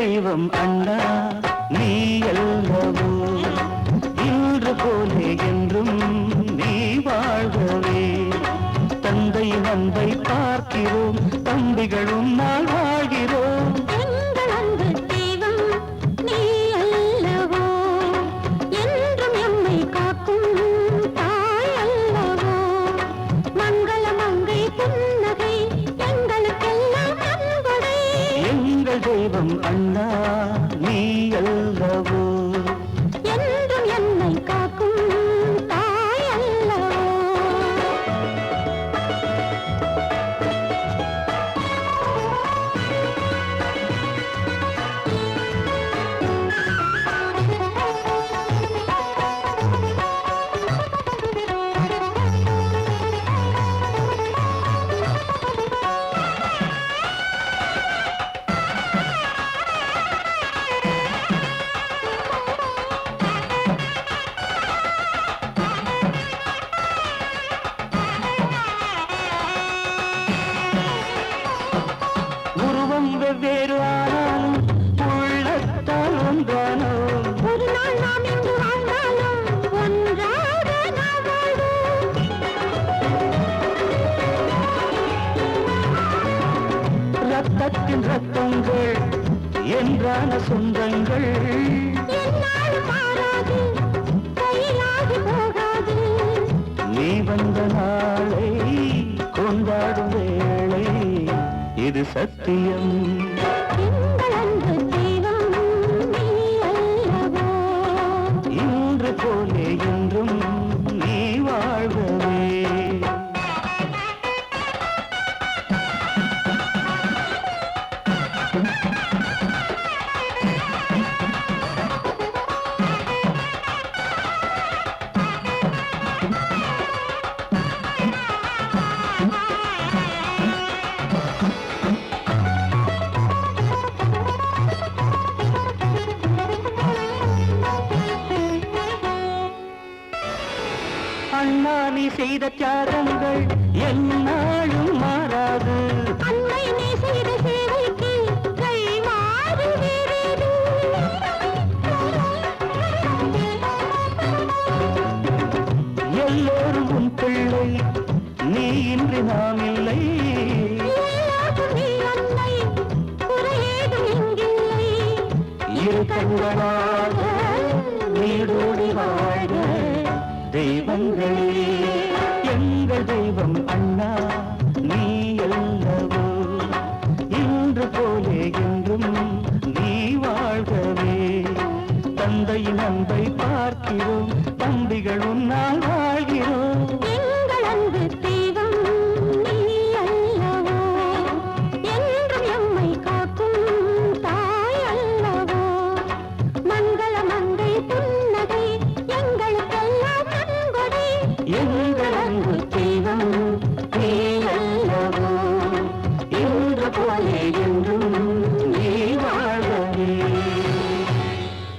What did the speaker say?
தெய்வம் அண்ணா நீ அல்லவோ இன்று போலே என்றும் நீ வாழ்கவே தந்தையின் அன்பை பார்க்கிறோம் தம்பிகளும் நாள் வாழ்கிறோம் எங்கள் அன்பு தெய்வம் நீ அல்லவோ என்றும் எம்மை காக்கும் தாய் அல்லவோ மங்கள மங்கை புன்னகை எங்களுக்கெல்லாம் அன்புடை எங்கள் தெய்வம் அண்ணா நீ அல்லவோ என்றும் என்னை காக்கும் தாய் அல்லவோ உருவம் வெவ்வேறு ஆனாலும் உள்ளத்தால் ஒன்றானோ ஒரு நாள் நாம் இங்கு வாழ்ந்தாலும் ஒன்றாக நாம் வாழ்வோம் ரத்தத்தின் ரத்தங்கள் என்றான சொந்தங்கள் என்னாலும் மாறாது கையிலாகி போகாது நீ வந்த நாளை கொண்டாடும் வேளை இது சத்தியம் எங்கள் அன்பு தெய்வம் நீ அல்லவோ இன்று போலே என்றும் நீ வாழ்கவே அண்ணா நீ செய்த தியாகங்கள் எந்நாளும் மாறாது அன்னை நீ செய்த சேவைக்கு கை மாறு வேறேது எல்லோரும் உன் பிள்ளை நீ இன்றி நாம் இல்லை எல்லாரும் நீ அன்னை குறையேதும் இங்கில்லை இரு கண்களாக நீடோடி வாழ்க தெய்வங்களே எங்கள் தெய்வம் அண்ணா நீ அல்லவோ இன்று போலே என்றும் நீ வாழ்கவே தந்தையின் அன்பை பார்க்கிறோம் தம்பிகள் உன்னால் வாழ்கிறோம் எங்கள் அன்பு தெய்வம் நீ அல்லவோ என்றும் எம்மை காக்கும் தாய் அல்லவோ மங்கள மங்கை